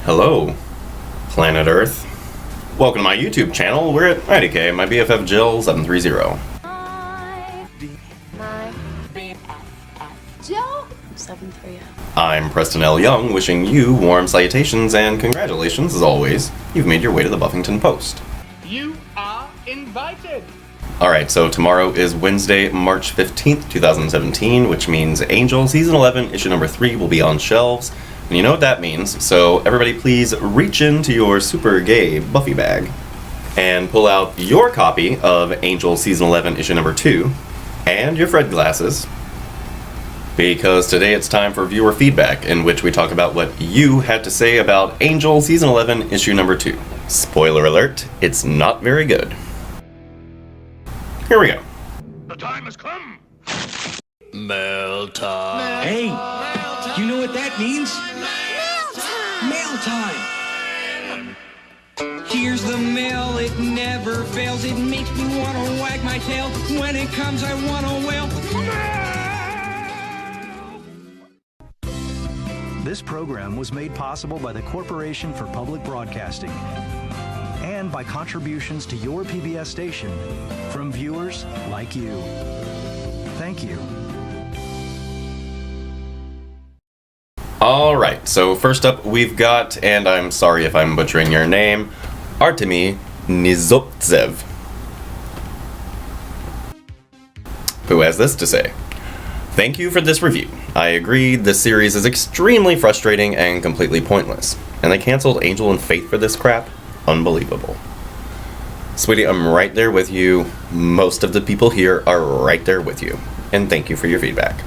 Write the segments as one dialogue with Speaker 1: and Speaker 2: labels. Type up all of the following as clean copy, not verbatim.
Speaker 1: Hello, planet Earth. Welcome to my YouTube channel. We're at IDK, my BFF Jill 730.
Speaker 2: My BFF Jill 730.
Speaker 1: I'm Preston L. Young, wishing you warm salutations and congratulations as always. You've made your way to the Buffington Post.
Speaker 3: You are invited.
Speaker 1: Alright, so tomorrow is Wednesday, March 15th, 2017, which means Angel Season 11, issue number 3 will be on shelves. And you know what that means, so everybody please reach into your super gay Buffy bag and pull out your copy of Angel Season 11, issue number 2, and your Fred glasses, because today it's time for viewer feedback, in which we talk about what you had to say about Angel Season 11, issue number 2. Spoiler alert, it's not very good. Here we go.
Speaker 3: The time has come.
Speaker 4: Mail time.
Speaker 5: Hey, you know what that means? Mail time! Here's the mail, it never fails. It makes me want to wag my tail. When it comes, I want to wail.
Speaker 6: This program was made possible by the Corporation for Public Broadcasting and by contributions to your PBS station from viewers like you. Thank you.
Speaker 1: Alright, so first up we've got, and I'm sorry if I'm butchering your name, Artemy Nizotzev, who has this to say. Thank you for this review. I agree this series is extremely frustrating and completely pointless. And they canceled Angel and Faith for this crap? Unbelievable. Sweetie, I'm right there with you. Most of the people here are right there with you. And thank you for your feedback.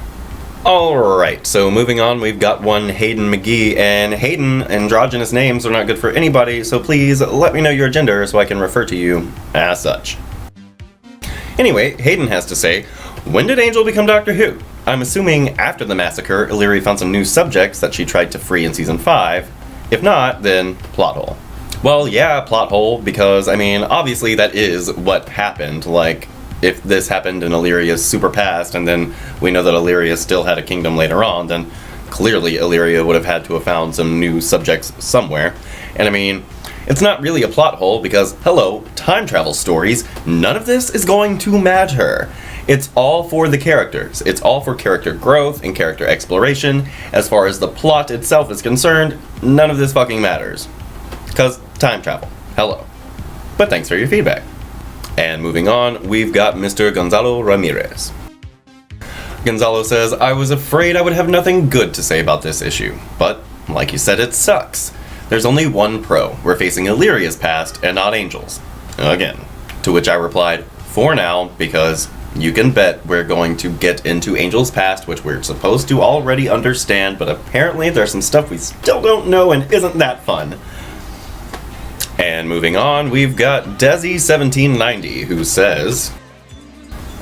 Speaker 1: Alright, so moving on, we've got one Hayden McGee, and Hayden, androgynous names are not good for anybody, so please let me know your gender so I can refer to you as such. Anyway, Hayden has to say, when did Angel become Doctor Who? I'm assuming after the massacre, Illyria found some new subjects that she tried to free in Season 5. If not, then plot hole. Well, yeah, plot hole, because, I mean, obviously that is what happened, like, if this happened in Illyria's super past, and then we know that Illyria still had a kingdom later on, then clearly Illyria would have had to have found some new subjects somewhere. And I mean, it's not really a plot hole because, hello, time travel stories, none of this is going to matter. It's all for the characters. It's all for character growth and character exploration. As far as the plot itself is concerned, none of this fucking matters. Because time travel. Hello. But thanks for your feedback. And moving on, we've got Mr. Gonzalo Ramirez. Gonzalo says, I was afraid I would have nothing good to say about this issue, but, like you said, it sucks. There's only one pro. We're facing Illyria's past and not Angel's. Again. To which I replied, for now, because you can bet we're going to get into Angel's past, which we're supposed to already understand, but apparently there's some stuff we still don't know and isn't that fun. And moving on, we've got Desi1790, who says,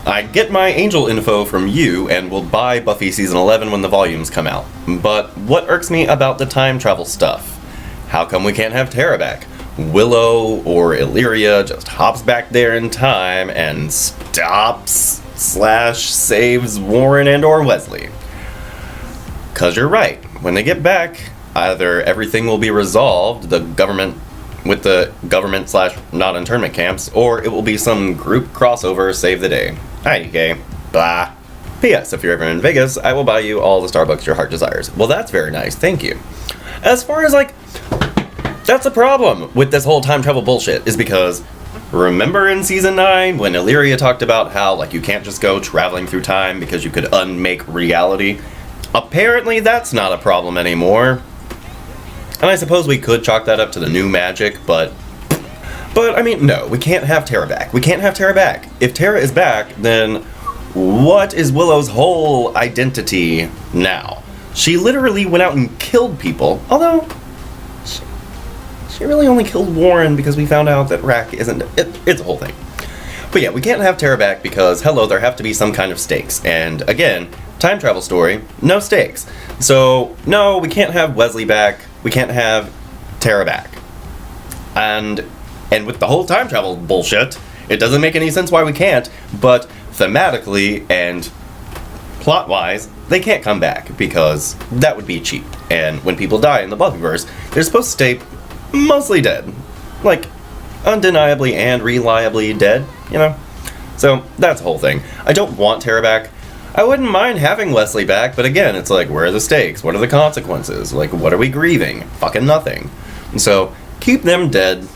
Speaker 1: I get my Angel info from you and will buy Buffy Season 11 when the volumes come out. But what irks me about the time travel stuff? How come we can't have Tara back? Willow or Illyria just hops back there in time and stops/saves Warren and or Wesley. 'Cause you're right, when they get back, either everything will be resolved, with the government/not internment camps, or it will be some group crossover save the day. IDK. Blah. P.S. If you're ever in Vegas, I will buy you all the Starbucks your heart desires. Well, that's very nice. Thank you. As far as, that's the problem with this whole time travel bullshit, is because remember in Season 9 when Illyria talked about how, you can't just go traveling through time because you could unmake reality? Apparently that's not a problem anymore. And I suppose we could chalk that up to the new magic, but I mean, no, we can't have Tara back. We can't have Tara back. If Tara is back, then what is Willow's whole identity now? She literally went out and killed people, although she really only killed Warren because we found out that Rack isn't, it's a whole thing. But yeah, we can't have Tara back because, hello, there have to be some kind of stakes. And again, time travel story, no stakes. So, no, we can't have Wesley back. We can't have Tara back. And with the whole time travel bullshit, it doesn't make any sense why we can't, but thematically and plot-wise, they can't come back because that would be cheap. And when people die in the Buffyverse, they're supposed to stay mostly dead. Like, undeniably and reliably dead, you know? So, that's the whole thing. I don't want Tara back. I wouldn't mind having Wesley back, but again, it's like, where are the stakes? What are the consequences? Like, what are we grieving? Fucking nothing. And so, keep them dead.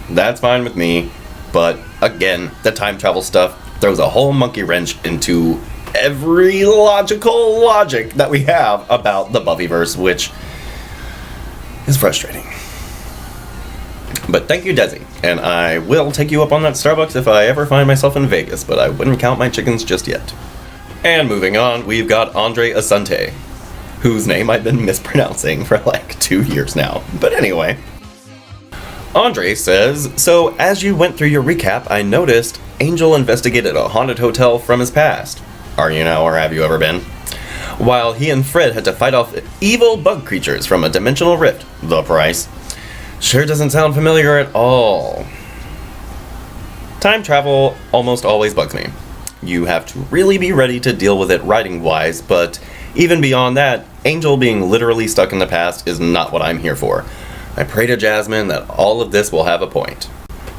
Speaker 1: That's fine with me. But, again, the time travel stuff throws a whole monkey wrench into every logical logic that we have about the Buffyverse, which is frustrating. But thank you, Desi, and I will take you up on that Starbucks if I ever find myself in Vegas, but I wouldn't count my chickens just yet. And moving on, we've got Andre Asante, whose name I've been mispronouncing for like 2 years now. But anyway, Andre says, so as you went through your recap, I noticed Angel investigated a haunted hotel from his past. Are you now, or have you ever been? While he and Fred had to fight off evil bug creatures from a dimensional rift. The price. Sure doesn't sound familiar at all. Time travel almost always bugs me. You have to really be ready to deal with it writing-wise, but even beyond that, Angel being literally stuck in the past is not what I'm here for. I pray to Jasmine that all of this will have a point.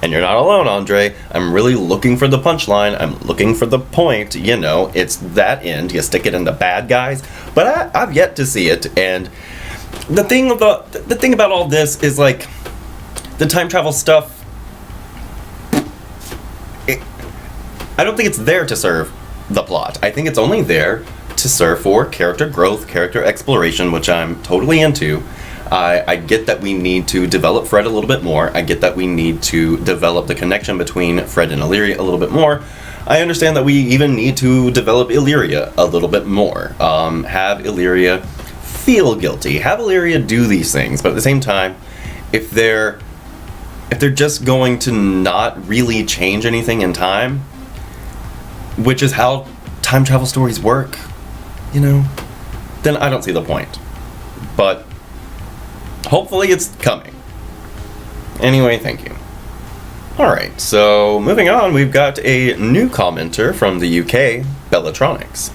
Speaker 1: And you're not alone, Andre. I'm really looking for the punchline. I'm looking for the point. You know, it's that end. You stick it in the bad guys. But I've yet to see it. And the thing about all this is, like, the time travel stuff, I don't think it's there to serve the plot. I think it's only there to serve for character growth, character exploration, which I'm totally into. I get that we need to develop Fred a little bit more. I get that we need to develop the connection between Fred and Illyria a little bit more. I understand that we even need to develop Illyria a little bit more. Have Illyria feel guilty. Have Illyria do these things. But at the same time, if they're just going to not really change anything in time, which is how time travel stories work, you know, then I don't see the point. But hopefully it's coming. Anyway, thank you. Alright, so moving on, we've got a new commenter from the UK, Bellatronics,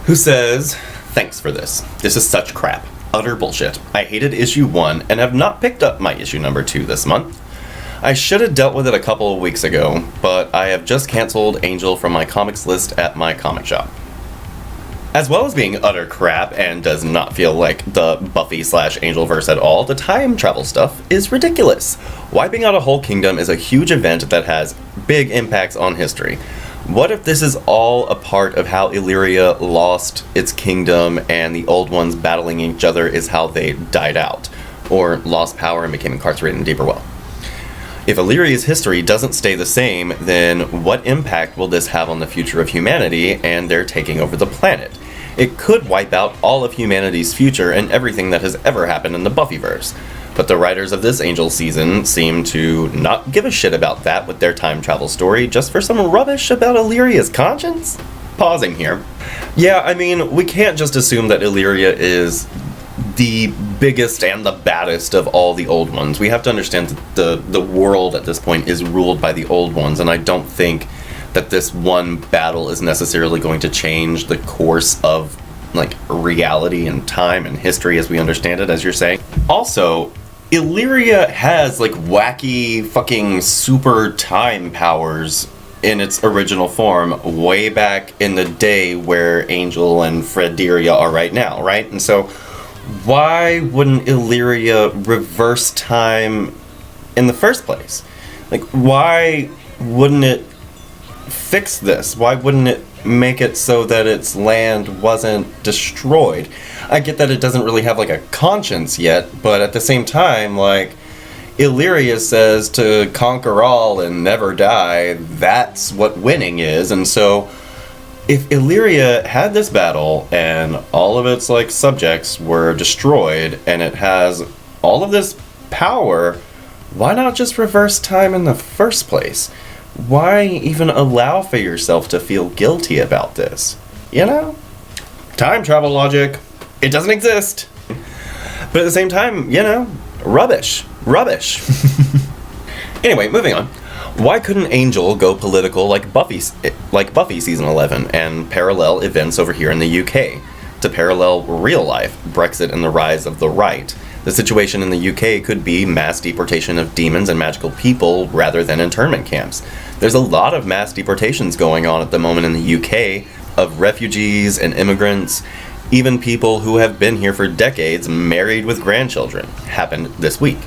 Speaker 1: who says, thanks for this. This is such crap. Utter bullshit. I hated issue 1 and have not picked up my issue number 2 this month. I should have dealt with it a couple of weeks ago, but I have just cancelled Angel from my comics list at my comic shop. As well as being utter crap and does not feel like the Buffy/Angelverse at all, the time travel stuff is ridiculous. Wiping out a whole kingdom is a huge event that has big impacts on history. What if this is all a part of how Illyria lost its kingdom and the old ones battling each other is how they died out, or lost power and became incarcerated in deeper well? If Illyria's history doesn't stay the same, then what impact will this have on the future of humanity and their taking over the planet? It could wipe out all of humanity's future and everything that has ever happened in the Buffyverse. But the writers of this Angel season seem to not give a shit about that with their time travel story, just for some rubbish about Illyria's conscience? Pausing here. Yeah, I mean, we can't just assume that Illyria is the biggest and the baddest of all the old ones. We have to understand that the world at this point is ruled by the old ones, and I don't think that this one battle is necessarily going to change the course of, like, reality and time and history as we understand it, as you're saying. Also, Illyria has, like, wacky fucking super time powers in its original form way back in the day where Angel and Frederia are right now, right? And so why wouldn't Illyria reverse time in the first place? Like, why wouldn't it fix this? Why wouldn't it make it so that its land wasn't destroyed? I get that it doesn't really have, like, a conscience yet, but at the same time, like, Illyria says to conquer all and never die, that's what winning is, and so if Illyria had this battle and all of its, like, subjects were destroyed and it has all of this power, why not just reverse time in the first place? Why even allow for yourself to feel guilty about this? You know? Time travel logic. It doesn't exist. But at the same time, you know, rubbish. Rubbish. Anyway, moving on. Why couldn't Angel go political like Buffy season 11 and parallel events over here in the UK to parallel real life, Brexit and the rise of the right? The situation in the UK could be mass deportation of demons and magical people rather than internment camps. There's a lot of mass deportations going on at the moment in the UK of refugees and immigrants, even people who have been here for decades married with grandchildren. Happened this week.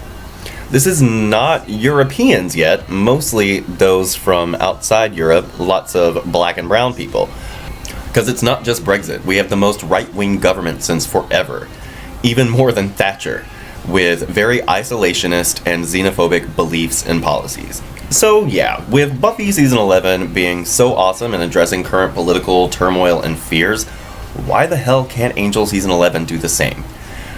Speaker 1: This is not Europeans yet, mostly those from outside Europe, lots of black and brown people. Because it's not just Brexit, we have the most right-wing government since forever, even more than Thatcher, with very isolationist and xenophobic beliefs and policies. So yeah, with Buffy season 11 being so awesome and addressing current political turmoil and fears, why the hell can't Angel season 11 do the same?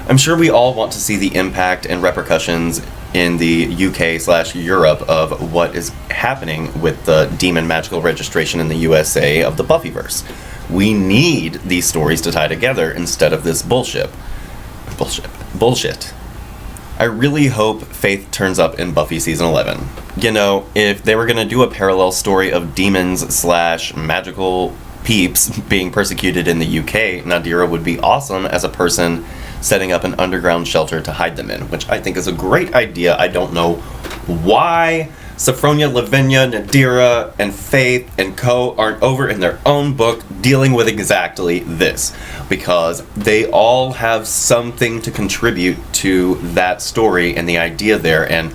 Speaker 1: I'm sure we all want to see the impact and repercussions in the UK/Europe of what is happening with the demon magical registration in the USA of the Buffyverse. We need these stories to tie together instead of this bullshit. I really hope Faith turns up in Buffy season 11. You know, if they were gonna do a parallel story of demons/magical peeps being persecuted in the UK, Nadira would be awesome as a person setting up an underground shelter to hide them in, which I think is a great idea. I don't know why Sophronia, Lavinia, Nadira, and Faith and co aren't over in their own book dealing with exactly this, because they all have something to contribute to that story and the idea there, and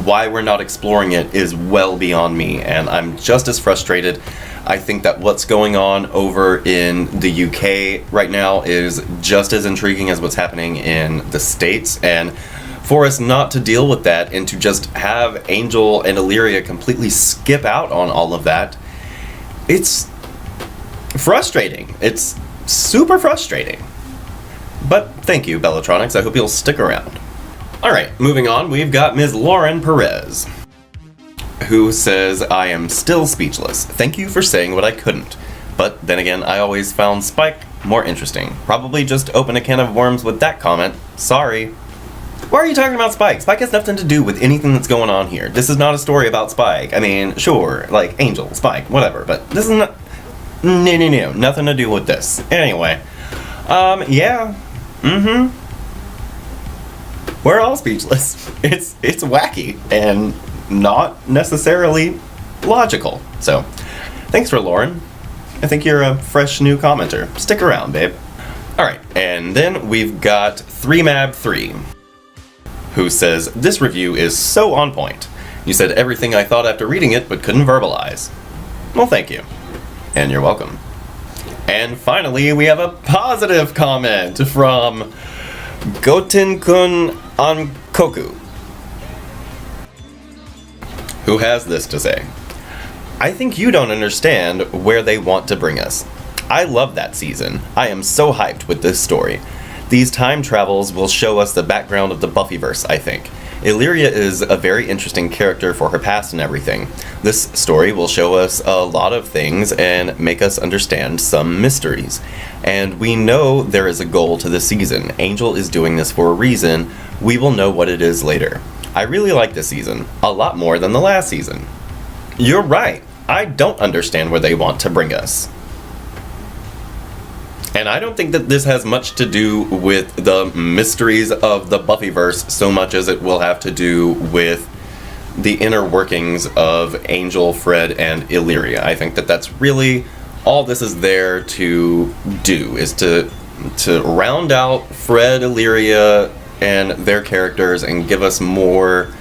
Speaker 1: why we're not exploring it is well beyond me, and I'm just as frustrated. I think that what's going on over in the UK right now is just as intriguing as what's happening in the States, and for us not to deal with that and to just have Angel and Illyria completely skip out on all of that, it's frustrating. It's super frustrating. But thank you, Bellatronics. I hope you'll stick around. Alright, moving on, we've got Ms. Lauren Perez, who says, I am still speechless. Thank you for saying what I couldn't. But then again, I always found Spike more interesting. Probably just open a can of worms with that comment. Sorry. Why are you talking about Spike? Spike has nothing to do with anything that's going on here. This is not a story about Spike. I mean, sure, like Angel, Spike, whatever, but this is not... No, nothing to do with this. Anyway, yeah. We're all speechless. It's wacky, and not necessarily logical. So, thanks for Lauren. I think you're a fresh new commenter. Stick around, babe. Alright, and then we've got 3Mab3, who says, this review is so on point. You said everything I thought after reading it, but couldn't verbalize. Well, thank you. And you're welcome. And finally, we have a positive comment from Goten-kun Ankoku, who has this to say. I think you don't understand where they want to bring us. I love that season. I am so hyped with this story. These time travels will show us the background of the Buffyverse, I think. Illyria is a very interesting character for her past and everything. This story will show us a lot of things and make us understand some mysteries. And we know there is a goal to the season. Angel is doing this for a reason. We will know what it is later. I really like this season, a lot more than the last season. You're right. I don't understand where they want to bring us. And I don't think that this has much to do with the mysteries of the Buffyverse so much as it will have to do with the inner workings of Angel, Fred, and Illyria. I think that that's really all this is there to do, is to round out Fred, Illyria, and their characters and give us more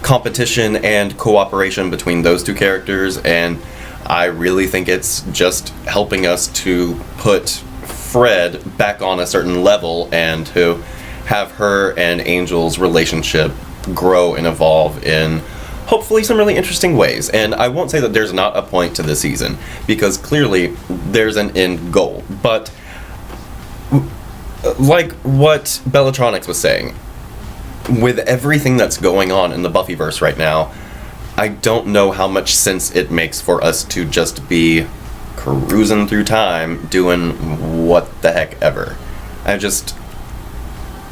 Speaker 1: competition and cooperation between those two characters. And I really think it's just helping us to put Fred back on a certain level and to have her and Angel's relationship grow and evolve in hopefully some really interesting ways. And I won't say that there's not a point to this season, because clearly there's an end goal. But like what Bellatronics was saying, with everything that's going on in the Buffyverse right now, I don't know how much sense it makes for us to just be cruising through time doing what the heck ever.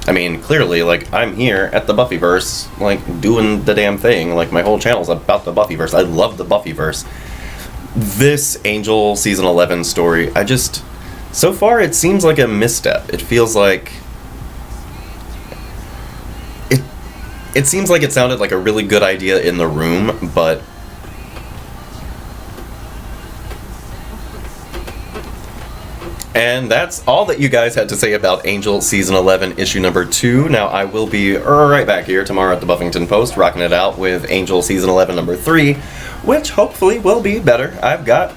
Speaker 1: I mean, clearly, like, I'm here at the Buffyverse, like, doing the damn thing. Like, my whole channel's about the Buffyverse. I love the Buffyverse. This Angel Season 11 story, so far, it seems like a misstep. It feels like... It seems like it sounded like a really good idea in the room, but... And that's all that you guys had to say about Angel Season 11, Issue number 2. Now, I will be right back here tomorrow at the Buffington Post, rocking it out with Angel Season 11, number 3, which hopefully will be better. I've got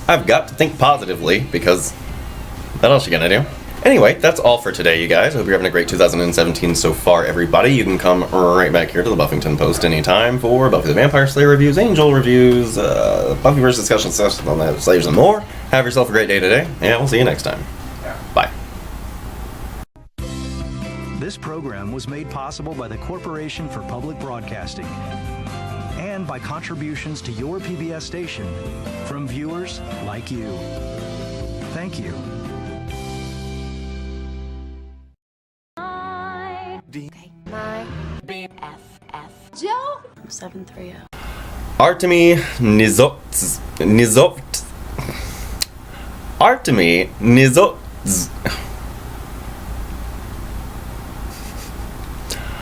Speaker 1: to think positively, because what else you gonna do? Anyway, that's all for today, you guys. Hope you're having a great 2017 so far, everybody. You can come right back here to the Buffington Post anytime for Buffy the Vampire Slayer reviews, Angel reviews, Buffyverse discussion sessions on that, Slayers and more. Have yourself a great day today, and we'll see you next time. Bye.
Speaker 6: This program was made possible by the Corporation for Public Broadcasting and by contributions to your PBS station from viewers like you. Thank you.
Speaker 2: My BFF Joe 730.
Speaker 1: Artemi Nizot.